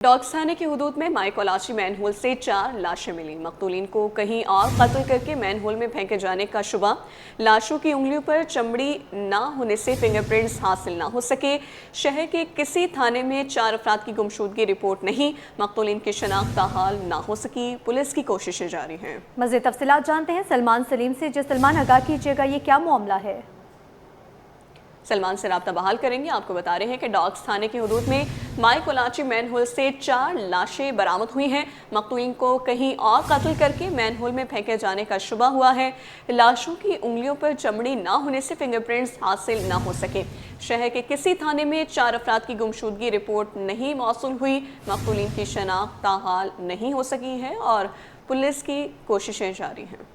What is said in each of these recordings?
Dogs थाने की हुदूद में माइकोलाची manhole से 4 लाशें मिली। मकतूलीन को कहीं और कत्ल करके मैनहोल में फेंके जाने का शुबा। लाशों की उंगलियों पर चमड़ी ना होने से फिंगरप्रिंट्स हासिल ना हो सके। शहर के किसी थाने में 4 अफराद की गुमशुदगी रिपोर्ट नहीं। मकतूलीन की शनाख्त ताहाल ना हो सकी। पुलिस की कोशिशें जारी हैं। मज़ीद तफसीलात जानते हैं सलमान सलीम से। जो सलमान, आगाह कीजिएगा, ये क्या मामला है? सलमान से राब्ता बहाल करेंगे। आपको बता रहे हैं कि डॉग्स थाने की हुदूद में माइकोलाची मैनहोल से 4 लाशें बरामद हुई हैं। मकतूलीन को कहीं और कत्ल करके मैनहोल में फेंके जाने का शुबा हुआ है। लाशों की उंगलियों पर चमड़ी ना होने से फिंगरप्रिंट्स हासिल ना हो सके। शहर के किसी थाने में 4 अफराद की गुमशुदगी रिपोर्ट नहीं मौसूल हुई। मकतूलीन की शनाख्त ताहाल नहीं हो सकी है और पुलिस की कोशिशें जारी हैं।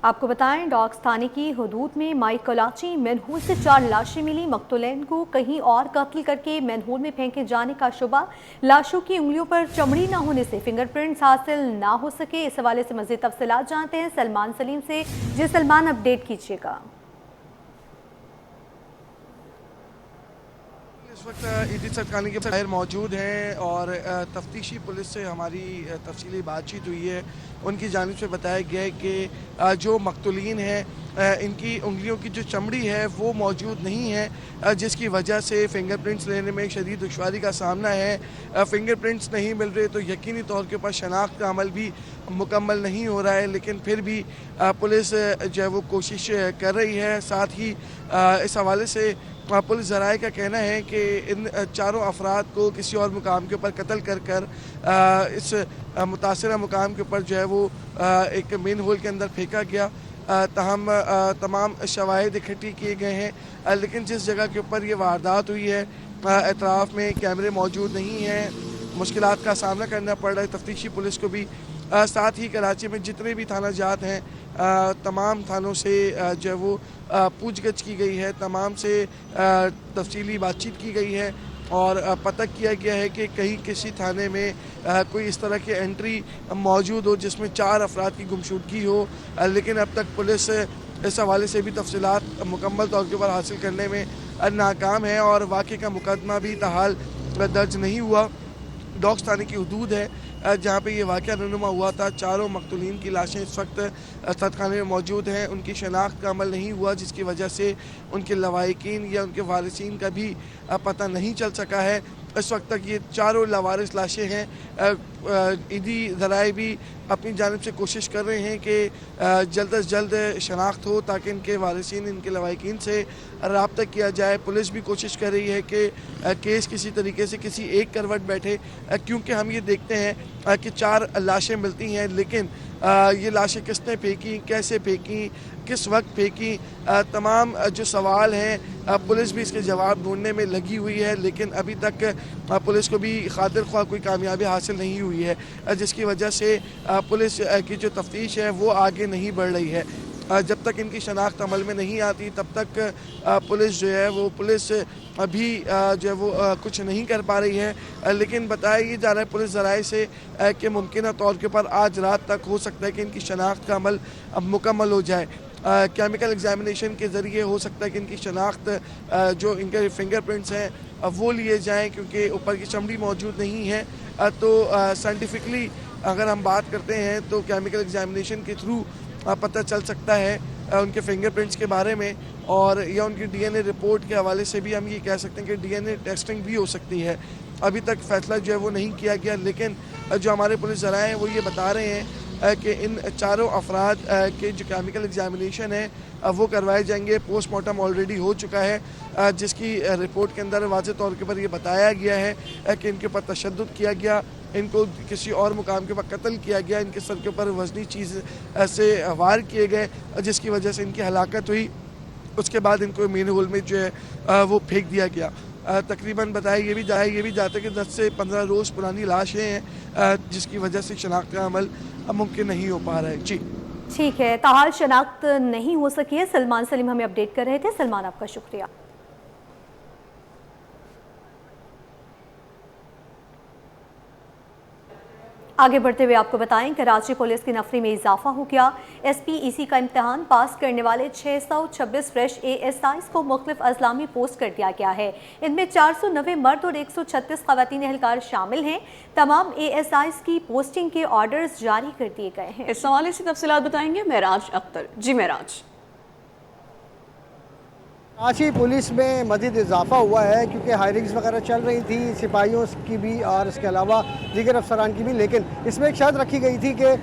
आपको बताएं, डॉग्स थाने की हुदूद में माइकोलाची मैनहोल से 4 लाशें मिली। मकतूलैन को कहीं और कत्ल करके मैनहोल में फेंके जाने का शुबा। लाशों की उंगलियों पर चमड़ी ना होने से फिंगरप्रिंट्स हासिल ना हो सके। इस हवाले से मज़ीद तफसीलात जानते हैं सलमान सलीम से। जी सलमान, अपडेट कीजिएगा। इस वक्त ईदी सरखानी के बाहर मौजूद हैं और तफ्तीशी पुलिस से हमारी तफसीली बातचीत हुई है। उनकी जानिब से बताया गया है कि जो मकतूलीन हैं इनकी उंगलियों की जो चमड़ी है वो मौजूद नहीं है, जिसकी वजह से फ़िंगरप्रिंट्स लेने में शदीद दुश्वारी का सामना है। फ़िंगरप्रिंट्स नहीं मिल रहे तो यकीनी तौर के ऊपर शनाख्त का अमल भी मुकम्मल नहीं हो रहा है, लेकिन फिर भी पुलिस जो है वो कोशिश कर रही है। साथ ही इस हवाले से पुलिस ज़राए का कहना है कि इन 4 अफराद को किसी और मुकाम के ऊपर कत्ल कर इस मुतासरा मुकाम के ऊपर जो है वो एक मेन होल के अंदर फेंका गया। तमाम तमाम शवाहिद इकट्ठी किए गए हैं, लेकिन जिस जगह के ऊपर ये वारदात हुई है अतराफ़ में कैमरे मौजूद नहीं हैं। मुश्किलात का सामना करना पड़ रहा है तफ्तीशी पुलिस को भी। साथ ही कराची में जितने भी थाना जात हैं तमाम थानों से जो है वो पूछगछ की गई है, तमाम से तफसीली बातचीत की गई है और पता किया गया है कि कहीं किसी थाने में कोई इस तरह की एंट्री मौजूद हो जिसमें 4 अफराद की गुमशुदगी हो, लेकिन अब तक पुलिस इस हवाले से भी तफसीलात मुकम्मल तौर के ऊपर हासिल करने में नाकाम है और वाक़े का मुकदमा भी ताहाल दर्ज नहीं हुआ। डॉग्स थाने की हुदूद है जहाँ पे ये वाक़या रहनुमा हुआ था। 4 मकतूलीन की लाशें इस वक्त सदखाने में मौजूद हैं। उनकी शनाख्त का अमल नहीं हुआ, जिसकी वजह से उनके लवाहिकीन या उनके वारिसीन का भी पता नहीं चल सका है। इस वक्त तक ये 4 लावारिस लाशें हैं। ईदी ज़राए भी अपनी जानिब से कोशिश कर रहे हैं कि जल्द अज जल्द शनाख्त हो ताकि इनके वारिसीन, इनके लवाहिकीन से रब्ता किया जाए। पुलिस भी कोशिश कर रही है कि केस किसी तरीके से किसी एक करवट बैठे, क्योंकि हम ये देखते हैं कि 4 लाशें मिलती हैं, लेकिन ये लाशें किसने फेंकी, कैसे फेंकी, किस वक्त फेंकी, तमाम जो सवाल हैं पुलिस भी इसके जवाब ढूंढने में लगी हुई है, लेकिन अभी तक पुलिस को भी खातिर ख्वाह कोई कामयाबी हासिल नहीं हुई है, जिसकी वजह से पुलिस की जो तफ्तीश है वो आगे नहीं बढ़ रही है। जब तक इनकी शनाख्त अमल में नहीं आती तब तक पुलिस जो है वो पुलिस अभी जो है वो कुछ नहीं कर पा रही है। लेकिन बताया ये जा रहा है पुलिस ज़राए से कि मुमकिन तौर के ऊपर आज रात तक हो सकता है कि इनकी शनाख्त का अमल मुकम्मल हो जाए। केमिकल एग्जामिनेशन के ज़रिए हो सकता है कि इनकी शनाख्त जो इनके फिंगरप्रिंट्स हैं वो लिए जाएँ, क्योंकि ऊपर की चमड़ी मौजूद नहीं है। तो साइंटिफिकली अगर हम बात करते हैं तो केमिकल एग्जामिनेशन के थ्रू पता चल सकता है उनके फिंगरप्रिंट्स के बारे में, और या उनकी डीएनए रिपोर्ट के हवाले से भी हम ये कह सकते हैं कि डीएनए टेस्टिंग भी हो सकती है। अभी तक फैसला जो है वो नहीं किया गया, लेकिन जो हमारे पुलिस ज़राए हैं वो ये बता रहे हैं कि इन 4 अफराद के जो केमिकल एग्जामिनेशन है वो करवाए जाएंगे। पोस्टमार्टम ऑलरेडी हो चुका है, जिसकी रिपोर्ट के अंदर वाज़ेह तौर के ऊपर ये बताया गया है कि इनके ऊपर तशद्दुद किया गया, इनको किसी और मुकाम के ऊपर कत्ल किया गया, इनके सर के ऊपर वजनी चीज़ से वार किए गए, जिसकी वजह से इनकी हलाकत हुई। उसके बाद इनको मेन होल में जो है वो फेंक दिया गया। तकरीबन बताया ये भी जाता है कि 10 से 15 रोज़ पुरानी लाशें हैं, जिसकी वजह से शनाख्त का अमल मुमकिन नहीं हो पा रहा है। जी ठीक है, ताहाल शनाख्त नहीं हो सकी है। सलमान सलीम हमें अपडेट कर रहे थे। सलमान, आपका शुक्रिया। आगे बढ़ते हुए आपको बताएं, कराची पुलिस की नफरी में इजाफा हो गया। SPEC का इम्तहान पास करने वाले 626 फ्रेश ASIs को मुख्तलिफ अजला में पोस्ट कर दिया गया है। इनमें 490 मर्द और 136 खवातीन एहलकार शामिल हैं। तमाम ASIs की पोस्टिंग के ऑर्डर्स जारी कर दिए गए हैं। इस हवाले से तफसीलात बताएंगे महराज अख्तर। जी महराज। कराची पुलिस में मज़ीद इजाफा हुआ है क्योंकि हायरिंग्स वगैरह चल रही थी सिपाहियों की भी और इसके अलावा दीगर अफसरान की भी, लेकिन इसमें एक शर्त रखी गई थी कि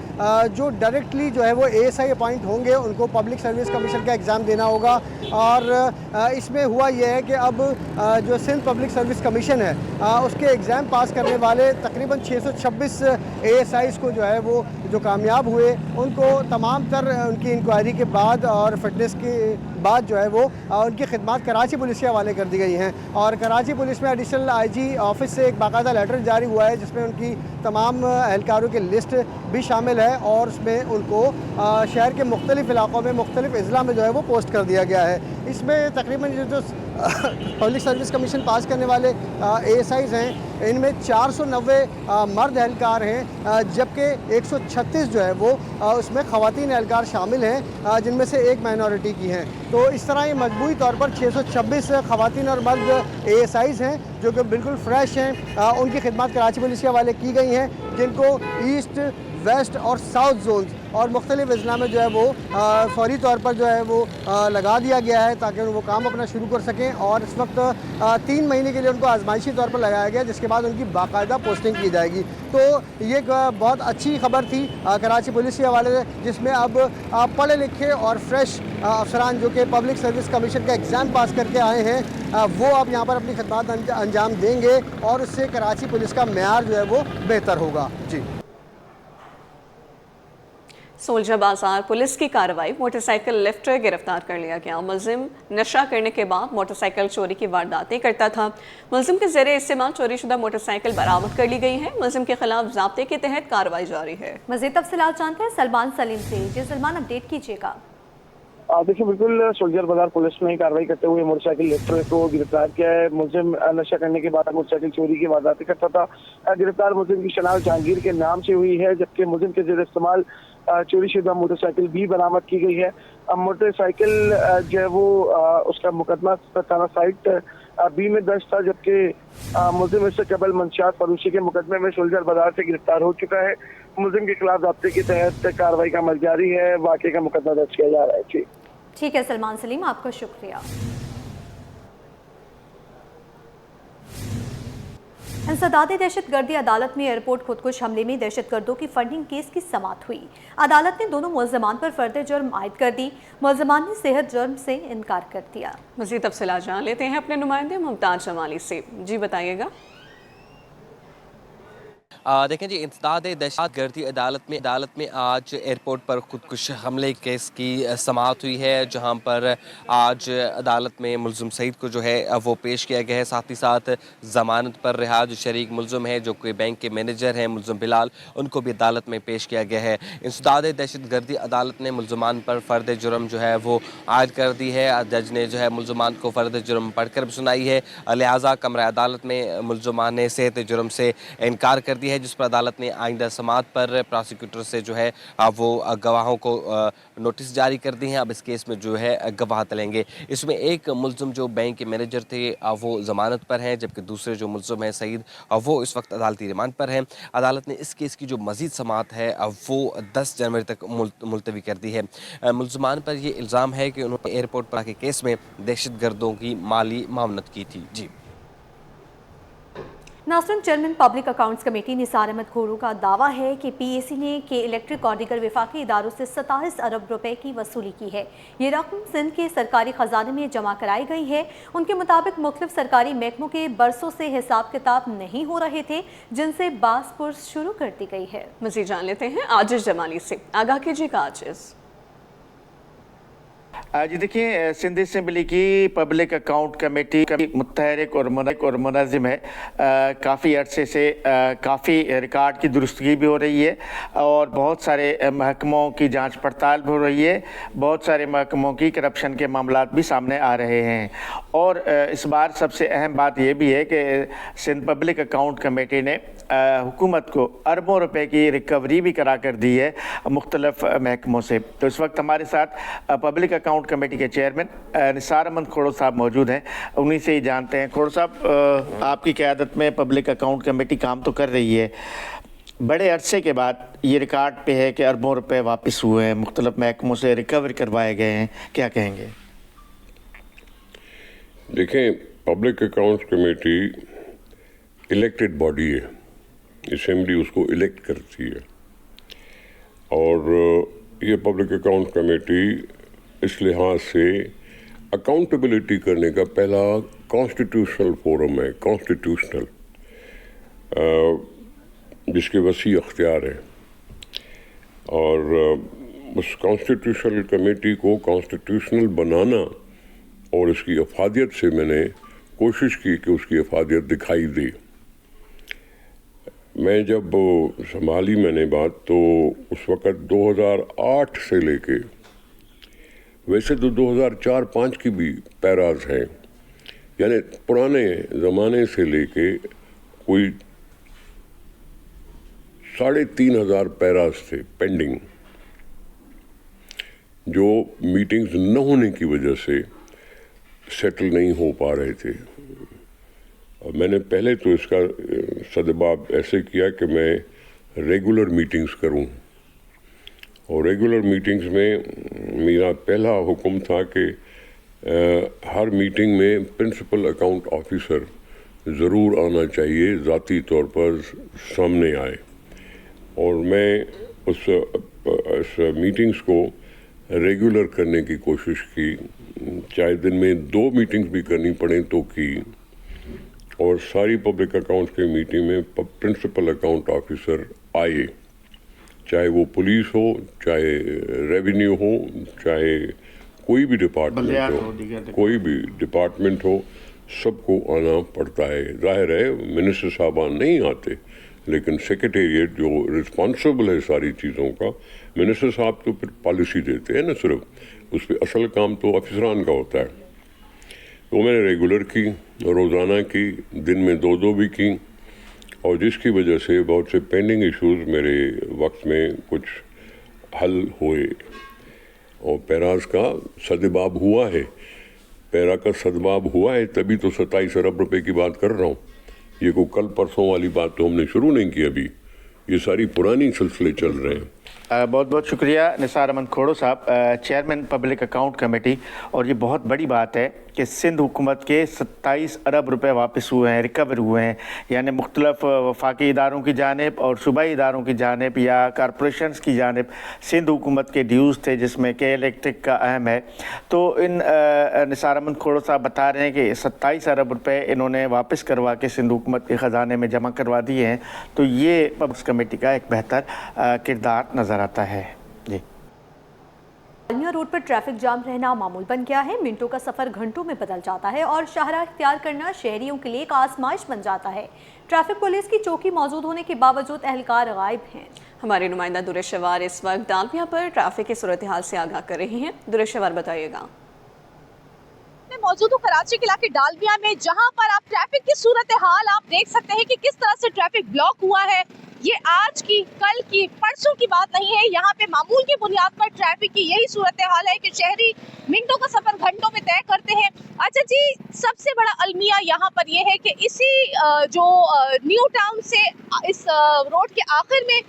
जो डायरेक्टली जो है वो ASI अपॉइंट होंगे उनको पब्लिक सर्विस कमीशन का एग्ज़ाम देना होगा। और इसमें हुआ यह है कि अब जो सिंध पब्लिक सर्विस कमीशन है उसके एग्ज़ाम पास करने वाले तकरीबन 626 ASIs को जो है वो जो कामयाब हुए उनको तमाम तर उनकी इंक्वायरी के बाद और फिटनेस के बाद जो है वो उनकी खिदमत कराची पुलिस के हवाले कर दी गई हैं। और कराची पुलिस में एडिशनल IG ऑफिस से एक बाकायदा लेटर जारी हुआ है जिसमें उनकी तमाम एहलकारों की लिस्ट भी शामिल है और उसमें उनको शहर के मुख्तलिफ इलाक़ों में मुख्तलिफ अजला में जो है वो पोस्ट कर दिया गया है। इसमें तकरीबन जो पब्लिक सर्विस कमीशन पास करने वाले ASIs हैं इनमें 490 मर्द एहलकार हैं जबकि 136 जो है वो उसमें ख़वातीन एहलकार शामिल हैं जिनमें से एक माइनॉरिटी की हैं। तो इस तरह ये मजमूई तौर पर 626 ख़वातीन और मर्द ASIs हैं जो कि बिल्कुल फ्रेश हैं। उनकी खिदमत कराची पुलिस के हवाले की गई हैं जिनको ईस्ट, वेस्ट और साउथ जोन और मुख्तलिफ अजला में जो है वो फौरी तौर पर जो है वो लगा दिया गया है ताकि वो काम अपना शुरू कर सकें। और इस वक्त 3 महीने के लिए उनको आजमाइशी तौर पर लगाया गया जिसके बाद उनकी बाकायदा पोस्टिंग की जाएगी। तो ये एक बहुत अच्छी खबर थी कराची पुलिस के हवाले से, जिसमें अब पढ़े लिखे और फ्रेश अफसरान जो कि पब्लिक सर्विस कमीशन का एग्ज़ाम पास करके आए हैं वो अब यहाँ पर अपनी खिदमत अंजाम देंगे और उससे कराची पुलिस का मेयार जो है वो बेहतर होगा। जी। सोल्जर बाजार पुलिस की कार्रवाई, मोटरसाइकिल लिफ्टर गिरफ्तार कर लिया गया। मुलजिम नशा करने के बाद मोटरसाइकिल चोरी की वारदातें करता था। मुलजिम के ज़रिए इस्तेमाल चोरीशुदा मोटरसाइकिल बरामद कर ली गई है। मुलजिम के खिलाफ ज़ाब्ते के तहत कार्रवाई जारी है। मज़ीद तफसीलात जानते हैं सलमान सलीम से। जी सलमान, अपडेट कीजिएगा। देखिए, बिल्कुल सोल्जर बाजार पुलिस ने कार्रवाई करते हुए मोटरसाइकिल लिफ्टर को गिरफ्तार किया है। मुलजिम नशा करने के बाद मोटरसाइकिल चोरी की वारदातें करता था। गिरफ्तार मुलजिम की शनाख्त जहांगीर के नाम से हुई है जबकि मुलजिम के ज़रिए इस्तेमाल चोरीशुदा मोटरसाइकिल भी बरामद की गई है। मोटरसाइकिल जो है वो उसका मुकदमा थाना साइट B में दर्ज था जबकि मुलजिम इससे कबल मंशियात फरोशी के मुकदमे में सोल्जर बाजार से गिरफ्तार हो चुका है। मुलजिम के खिलाफ ज़ाब्ते के तहत कार्रवाई का अमल जारी है। वाक़े का मुकदमा दर्ज किया जा रहा है। जी ठीक है सलमान सलीम, आपका शुक्रिया। इंसदाद दहशतगर्दी अदालत में एयरपोर्ट खुदकुश हमले में दहशतगर्दों की फंडिंग केस की समाअत हुई। अदालत ने दोनों मुल्ज़मान पर फर्द जुर्म आयद कर दी। मुल्ज़मान ने सेहत जुर्म से इनकार कर दिया। मज़ीद तफसीलात जान लेते हैं अपने नुमाइंदे मुमताज़ जमाली से। जी बताइएगा। देखें जी, इंसदाद दहशतगर्दी अदालत में आज एयरपोर्ट पर खुदकुश हमले केस की समाअत हुई है जहां पर आज अदालत में मुलज़िम सईद को जो है वो पेश किया गया है। साथ ही साथ ज़मानत पर रिहा जो शरीक मुलज़िम है जो कि बैंक के मैनेजर हैं मुलज़िम बिलाल, उनको भी अदालत में पेश किया गया है। इंसदाद दहशतगर्दी अदालत ने मुलज़मान पर फ़र्द जुर्म जो है वो आयद कर दी है। जज ने जो है मुलज़मान को फ़र्द जुर्म पढ़कर भी सुनाई है। लिहाजा कमरा अदालत में मुलज़मान ने सेहत जुर्म से इनकार कर दिया है जिस पर अदालत ने आइंदा समाअत पर प्रोसिक्यूटर से जो है वो गवाहों को नोटिस जारी कर दी हैं। अब इस केस में जो है गवाह तलेंगे। इसमें एक मुलज़िम जो बैंक के मैनेजर थे वो ज़मानत पर हैं जबकि दूसरे जो मुलज़िम हैं सईद वो इस वक्त अदालती रिमांड पर हैं। अदालत ने इस केस की जो मज़ीद समाअत है वो 10 जनवरी तक मुलतवी कर दी है। मुलज़मान पर यह इल्ज़ाम है कि उन्होंने एयरपोर्ट पर के केस में दहशतगर्दों की माली मामनत की थी। जी नाज़रीन, chairman public accounts committee Nisar Ahmed Khuhro का दावा है कि PAC ने के इलेक्ट्रिक और दीगर वफाकी इदारों से 27 अरब रुपए की वसूली की है। ये रकम सिंध के सरकारी खजाने में जमा कराई गई है। उनके मुताबिक मुख्तलिफ सरकारी महकमों के बरसों से हिसाब किताब नहीं हो रहे थे जिनसे बासपुर्स शुरू कर दी गई है। मज़ीद जान लेते हैं आजिज़ जमाली से। आगाह कीजिएगा आजिज़। जी देखिए, सिंध असेंबली की पब्लिक अकाउंट कमेटी मुतहरिक और मुनज़्ज़म है। काफ़ी अरसे से काफ़ी रिकॉर्ड की दुरुस्तगी भी हो रही है और बहुत सारे महकमों की जांच पड़ताल भी हो रही है। बहुत सारे महकमों की करप्शन के मामलात भी सामने आ रहे हैं और इस बार सबसे अहम बात यह भी है कि सिंध पब्लिक अकाउंट कमेटी ने हुकूमत को अरबों रुपए की रिकवरी भी करा कर दी है मुख्तलिफ महकमों से। तो इस वक्त हमारे साथ पब्लिक अकाउंट कमेटी के चेयरमैन निसार अहमद खोड़ो साहब मौजूद हैं। उन्हीं से ही जानते हैं। खोड़ो साहब, आपकी क़यादत में पब्लिक अकाउंट कमेटी काम तो कर रही है, बड़े अरसे के बाद ये रिकॉर्ड पे है कि अरबों रुपए वापस हुए हैं, मुख्तलिफ महकमों से रिकवर करवाए गए हैं, क्या कहेंगे? देखें, public accounts committee elected body है, असेंबली उसको इलेक्ट करती है और ये पब्लिक अकाउंट कमेटी इस लिहाज से अकाउंटेबिलिटी करने का पहला कॉन्स्टिट्यूशनल फोरम है, कॉन्स्टिट्यूशनल, जिसके वसी अख्तियार है। और उस कॉन्स्टिट्यूशनल कमेटी को कॉन्स्टिट्यूशनल बनाना और इसकी अफादियत से मैंने कोशिश की कि उसकी अफादियत दिखाई दे। मैं जब संभाली मैंने बात, तो उस वक़्त 2008 से लेके, वैसे तो 2004-05 की भी पैराज हैं, यानी पुराने ज़माने से लेके कोई 3,500 पैराज थे पेंडिंग, जो मीटिंग्स न होने की वजह से सेटल नहीं हो पा रहे थे। मैंने पहले तो इसका सदबाब ऐसे किया कि मैं रेगुलर मीटिंग्स करूं और रेगुलर मीटिंग्स में मेरा पहला हुक्म था कि हर मीटिंग में प्रिंसिपल अकाउंट ऑफिसर ज़रूर आना चाहिए, ज़ाती तौर पर सामने आए। और मैं उस मीटिंग्स को रेगुलर करने की कोशिश की, चाहे दिन में 2 मीटिंग्स भी करनी पड़े तो की। और सारी पब्लिक अकाउंट्स की मीटिंग में प्रिंसिपल अकाउंट ऑफिसर आए, चाहे वो पुलिस हो, चाहे रेवेन्यू हो, चाहे कोई भी डिपार्टमेंट हो, सबको आना पड़ता है। जाहिर है मिनिस्टर साहबान नहीं आते, लेकिन सेक्रेटेरिएट जो रिस्पॉन्सिबल है सारी चीज़ों का, मिनिस्टर साहब तो फिर पॉलिसी देते हैं ना, सिर्फ उस पर असल काम तो अफसरान का होता है। तो मैंने रेगुलर की, रोज़ाना की, दिन में 2-2 भी की, और जिसकी वजह से बहुत से पेंडिंग इश्यूज मेरे वक्त में कुछ हल हुए और पैराज का सदबाब हुआ है। पैरा का सदबाब हुआ है, तभी तो 27 अरब रुपए की बात कर रहा हूँ। ये को कल परसों वाली बात तो हमने शुरू नहीं की, अभी ये सारी पुरानी सिलसिले चल रहे हैं। बहुत बहुत शुक्रिया निसार अहमद खोड़ो साहब, चेयरमैन पब्लिक अकाउंट कमेटी। और ये बहुत बड़ी बात है कि सिंध हुकूमत के 27 अरब रुपए वापस हुए हैं, रिकवर हुए हैं, यानी मुख्तलिफ वफाकी इदारों की जानिब और सूबाई इदारों की जानिब या कॉरपोरेशंस की जानिब सिंध हुकूमत के ड्यूज़ थे, जिसमें के इलेक्ट्रिक का अहम है। तो इन निसार अहमद खोड़ो साहब बता रहे हैं कि 27 अरब रुपए इन्होंने वापस करवा के सिंध हुकूमत के ख़जाने में जमा करवा दिए हैं। तो ये पब्लिक कमेटी का एक बेहतर किरदार नज़र आता है। जी, दालमिया रोड पर ट्रैफिक जाम रहना मामूल बन गया है। मिनटों का सफर घंटों में बदल जाता है और शाहराह इख्तियार करना शहरियों के लिए एक आजमाइश बन जाता है। ट्रैफिक पुलिस की चौकी मौजूद होने के बावजूद एहलकार गायब हैं। हमारे नुमाइंदा दुरेशवार इस वक्त दालमिया पर ट्रैफिक की सूरत हाल से आगाह कर रही हैं। दुरेशवार, बताइएगा। मैं मौजूद हूँ कराची के इलाके डालमिया में, जहाँ पर आप ट्रैफिक की सूरत हाल आप देख सकते हैं कि किस तरह से ट्रैफिक ब्लॉक हुआ है। ये आज की, कल की, परसों की बात नहीं है। यहाँ पे मामूल की बुनियाद पर ट्रैफिक की यही सूरत हाल है कि शहरी मिनटों का सफर घंटों में तय करते हैं। अच्छा जी, सबसे बड़ा अलमिया यहाँ पर यह है कि इसी जो न्यू टाउन से इस रोड के आखिर में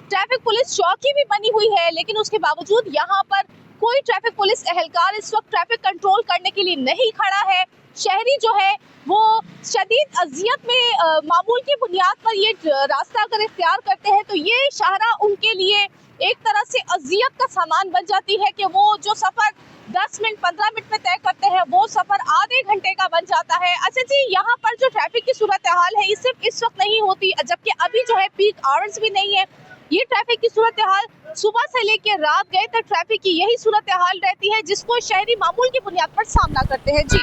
ट्रैफिक पुलिस चौकी भी बनी हुई है, लेकिन उसके बावजूद यहाँ पर कोई ट्रैफिक पुलिस एहलकार इस वक्त ट्रैफिक कंट्रोल करने के लिए नहीं खड़ा है। शहरी जो है वो शदीद अजियत में मामूल की बुनियाद पर ये रास्ता अगर इख्तियार करते हैं तो ये शाहराह उनके लिए एक तरह से अजियत का सामान बन जाती है कि वो जो सफ़र 10 मिनट 15 मिनट में तय करते हैं वो सफ़र आधे घंटे का बन जाता है। अच्छा जी, यहाँ पर जो ट्रैफिक की सूरत हाल है ये सिर्फ इस वक्त नहीं होती, जबकि अभी जो है पीक आवर्स भी नहीं है। ये ट्रैफिक की सूरत हाल सुबह से लेकर रात गए तक ट्रैफिक की यही सूरत हाल रहती है, जिसको शहरी मामूल की बुनियाद पर सामना करते हैं। जी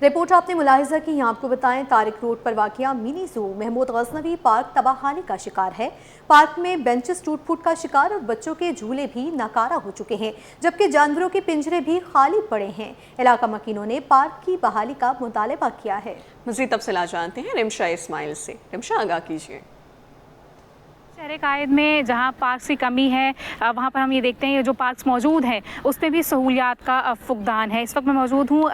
रिपोर्ट आपने मुलाहिजा की। यहाँ आपको बताएं, तारिक रोड पर वाक़िया mini zoo Mahmood Ghaznavi park तबाहानी का शिकार है। पार्क में बेंचेस टूट फूट का शिकार और बच्चों के झूले भी नाकारा हो चुके हैं, जबकि जानवरों के पिंजरे भी खाली पड़े हैं। इलाका मकीनों ने पार्क की बहाली का मुतालबा किया है। मज़ीद तफसीलात जानते हैं रिमशा इस्माइल से। रिमशा, आगाह कीजिए। शहर कायद में जहाँ पार्क्स की कमी है, वहाँ पर हम ये देखते हैं जो पार्क्स मौजूद हैं उसमें भी सहूलियात का फुकदान है। इस वक्त मैं मौजूद हूँ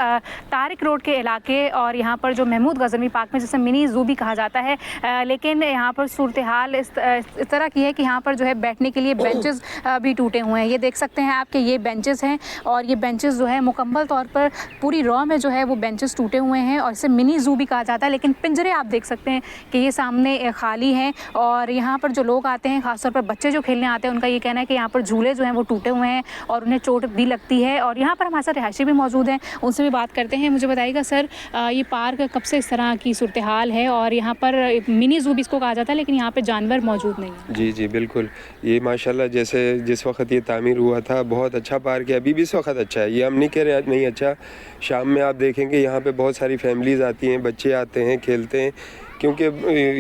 तारिक रोड के इलाके, और यहाँ पर जो महमूद गज़नवी पार्क में जिसे मिनी ज़ू भी कहा जाता है, लेकिन यहाँ पर सूरत हाल इस तरह की है कि यहाँ पर जो है बैठने के लिए बेंचेस भी टूटे हुए हैं। ये देख सकते हैं आप कि ये बेंचेस हैं, और ये बेंचेस जो है मुकम्मल तौर पर पूरी रॉ में जो है वो बेंचेस टूटे हुए हैं, और इसे मिनी ज़ू भी कहा जाता है। लेकिन पिंजरे आप देख सकते हैं कि ये सामने खाली हैं, और यहाँ पर जो लोग आते हैं, खासतौर पर बच्चे जो खेलने आते हैं, उनका ये कहना है कि यहाँ पर झूले जो हैं वो टूटे हुए हैं और उन्हें चोट भी लगती है। और यहाँ पर हमारे साथ रिहायशी भी मौजूद हैं, उनसे भी बात करते हैं। मुझे बताइएगा सर, ये पार्क कब से इस तरह की सूरत हाल है, और यहाँ पर मिनी ज़ू भी इसको कहा जाता है, लेकिन यहाँ पर जानवर मौजूद नहीं है? जी जी बिल्कुल, ये माशाल्लाह जैसे जिस वक्त ये तामीर हुआ था बहुत अच्छा पार्क है, अभी भी इस वक्त अच्छा है। ये हम नहीं कह रहे आज नहीं अच्छा। शाम में आप देखेंगे यहाँ पे बहुत सारी फैमिलीज़ आती हैं, बच्चे आते हैं, खेलते हैं, क्योंकि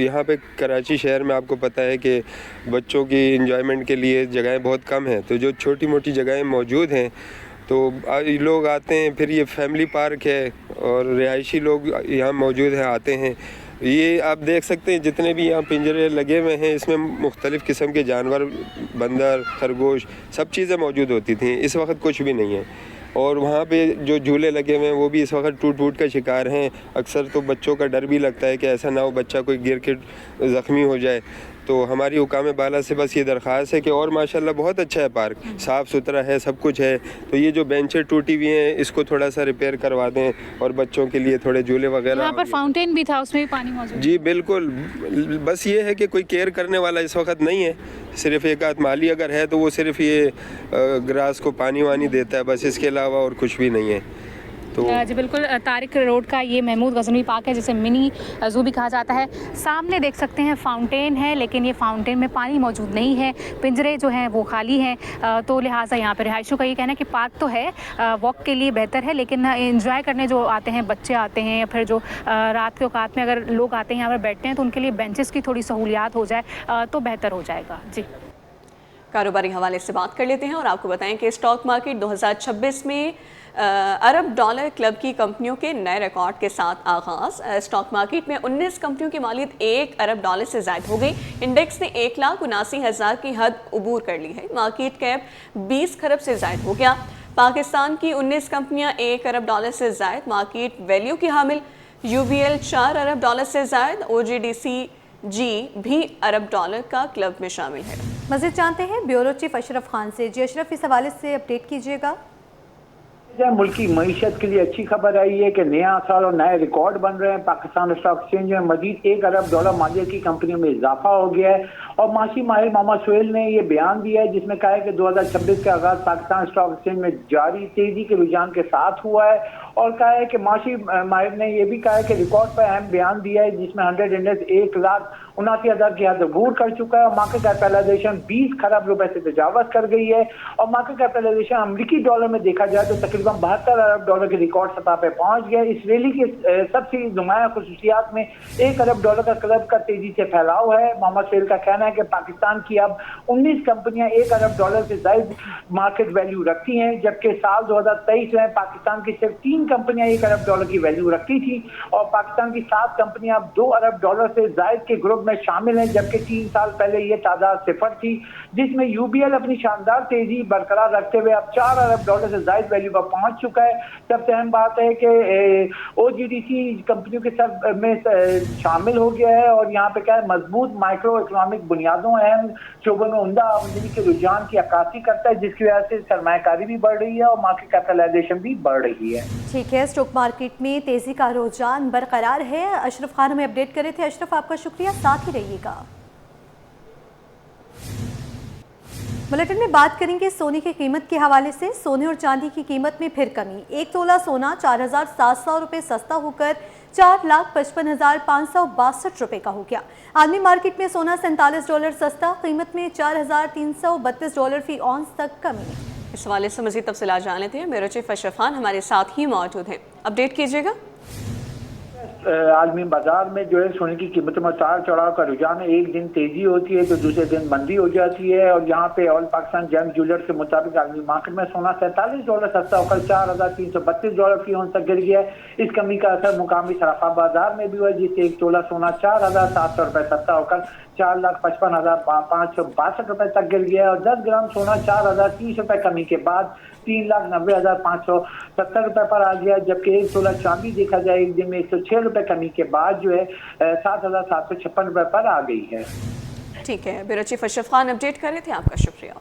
यहाँ पे कराची शहर में आपको पता है कि बच्चों की इंजॉयमेंट के लिए जगहें बहुत कम हैं। तो जो छोटी मोटी जगहें मौजूद हैं तो लोग आते हैं। फिर ये फैमिली पार्क है और रिहायशी लोग यहाँ मौजूद हैं, आते हैं। ये आप देख सकते हैं जितने भी यहाँ पिंजरे लगे हुए हैं, इसमें मुख्तलिफ़ किस्म के जानवर, बंदर, खरगोश, सब चीज़ें मौजूद होती थी। इस वक्त कुछ भी नहीं है। और वहाँ पे जो झूले लगे हुए हैं वो भी इस वक्त टूट फूट का शिकार हैं। अक्सर तो बच्चों का डर भी लगता है कि ऐसा ना हो बच्चा कोई गिर के ज़ख्मी हो जाए। तो हमारी हुकाम बाला से बस ये दरख्वास्त है कि, और माशाल्लाह बहुत अच्छा है पार्क, साफ़ सुथरा है, सब कुछ है। तो ये जो बेंचें टूटी हुई हैं इसको थोड़ा सा रिपेयर करवा दें, और बच्चों के लिए थोड़े झूले वगैरह। यहाँ पर फाउंटेन भी था, उसमें भी पानी मौजूद? जी बिल्कुल, बस ये है कि कोई केयर करने वाला इस वक्त नहीं है। सिर्फ एक आध माली अगर है तो वो सिर्फ ये ग्रास को पानी वानी देता है, बस इसके अलावा और कुछ भी नहीं है। तो जी बिल्कुल, तारिक रोड का ये महमूद गज़नवी पार्क है, जिसे मिनी ज़ू भी कहा जाता है। सामने देख सकते हैं फाउंटेन है, लेकिन ये फाउंटेन में पानी मौजूद नहीं है, पिंजरे जो हैं वो खाली हैं। तो लिहाजा यहाँ पर रिहायशियों का ये कहना है कि पार्क तो है, वॉक के लिए बेहतर है, लेकिन इंजॉय करने जो आते हैं, बच्चे आते हैं, या फिर जो रात के औकात में अगर लोग आते हैं यहाँ पर बैठते हैं, तो उनके लिए बेंचेस की थोड़ी सहूलियात हो जाए तो बेहतर हो जाएगा। जी, कारोबारी हवाले से बात कर लेते हैं और आपको बताएं कि स्टॉक मार्केट 2026 में अरब डॉलर क्लब की कंपनियों के नए रिकॉर्ड के साथ आगाज। स्टॉक मार्केट में 19 कंपनियों की मालियत 1 अरब डॉलर से ज़ायद हो गई। इंडेक्स ने 1,79,000 की हद उबूर कर ली है। मार्केट कैप 20 खरब से ज़ायद हो गया। पाकिस्तान की 19 कंपनियां 1 अरब डॉलर से ज़ायद मार्केट वैल्यू की हामिल। UBL 4 अरब डॉलर से ज़ायद। OGDCG भी अरब डॉलर का क्लब में शामिल है। मज़ीद जानते हैं ब्यूरो चीफ अशरफ खान से। जी अशरफ, इस हवाले से अपडेट कीजिएगा। मुल्क की मईशत के लिए अच्छी खबर आई है कि नया साल और नए रिकॉर्ड बन रहे हैं। पाकिस्तान स्टॉक एक्सचेंज में मजीद 1 अरब डॉलर मालियत की कंपनियों में इजाफा हो गया है। और माशी माहिर मोहम्मद सोहेल ने ये बयान दिया है, जिसमें कहा है कि 2026 का आगाज पाकिस्तान स्टॉक एक्सचेंज में जारी तेजी के रुझान के साथ हुआ है। और कहा है कि माशी माहिर ने यह भी कहा है कि रिकॉर्ड पर अहम बयान दिया है, जिसमें 100 इंडेक्स 1,79,000 की हद अबूर कर चुका है और मार्केट कैपिटलाइजेशन 20 खरब रुपए से तजावज कर गई है। और मार्केट कैपिटलाइजेशन अमरीकी डॉलर में देखा जाए तो तकरीबन 72 अरब डॉलर की रिकॉर्ड सतह पर पहुंच गया। इस रैली की सबसे नुमाया खुसूसियात में 1 अरब डॉलर का क्लब का तेजी से फैलाव है। मोहम्मद सोहेल का कहना है कि पाकिस्तान की अब 19 कंपनियां 1 अरब डॉलर से ज्यादा मार्केट वैल्यू रखती हैं, जबकि साल 2023 में पाकिस्तान की सिर्फ 3 कंपनियां 1 अरब डॉलर की वैल्यू रखती थी और पाकिस्तान की 7 कंपनियां अब 2 अरब डॉलर से ज्यादा के ग्रुप में शामिल हैं, जबकि 3 साल पहले ये तादाद 0 थी, जिसमें UBL अपनी शानदार तेजी बरकरार रखते हुए अब 4 अरब डॉलर से ज्यादा वैल्यू पर पहुंच चुका है। सबसे अहम बात है कि OGDC कंपनियों के सब में शामिल हो गया है और यहाँ पे क्या है, मजबूत माइक्रो इकोनॉमिक बुनियादों अहम शोबों में उमदा आमदनी के रुझान की अक्कासी करता है, जिसकी वजह से सरमायाकारी भी बढ़ रही है और मार्केट कैपिटलाइजेशन भी बढ़ रही है। ठीक है, स्टॉक मार्केट में तेजी का रुझान बरकरार है। अशरफ खान हमें अपडेट कर रहे थे। अशरफ, आपका शुक्रिया, साथ ही रहिएगा। बुलेटिन में बात करेंगे सोने की कीमत के हवाले से। सोने और चांदी की कीमत में फिर कमी। 1 तोला सोना 4,700 रुपये सस्ता होकर 4,55,562 रुपए का हो गया। आलमी मार्केट में सोना $47 सस्ता, कीमत में $4,332 फी औंस तक कमी। इस हवाले से मजीद तफसीलात जान लेते हैं। ब्यूरो चीफ अशरफ खान हमारे साथ ही मौजूद हैं, अपडेट कीजिएगा। आलमी बाजार में जो है सोने की कीमतों में उतार चढ़ाव का रुझान है। एक दिन तेजी होती है तो दूसरे दिन मंदी हो जाती है। और यहाँ पे ऑल पाकिस्तान जेम ज्वेलर्स के मुताबिक आलमी मार्केट में सोना $47 सस्ता होकर $4,332 फी औंस तक गिर गया है। इस कमी का असर मुकामी सराफा बाजार में भी हुआ, जिससे 1 तोला सोना $4,700 रुपए सस्ता होकर $4,55,562 रुपए तक गिर गया है। और 10 ग्राम सोना $4,030 रुपए कमी के बाद $3,90,570 रुपए पर आ गया। जबकि 1 तोला चांदी देखा जाए एक दिन में 106 रुपए कमी के बाद जो है 7,756 रुपए पर आ गई है। ठीक है, bureau chief Ashraf Khan update कर रहे थे, आपका शुक्रिया।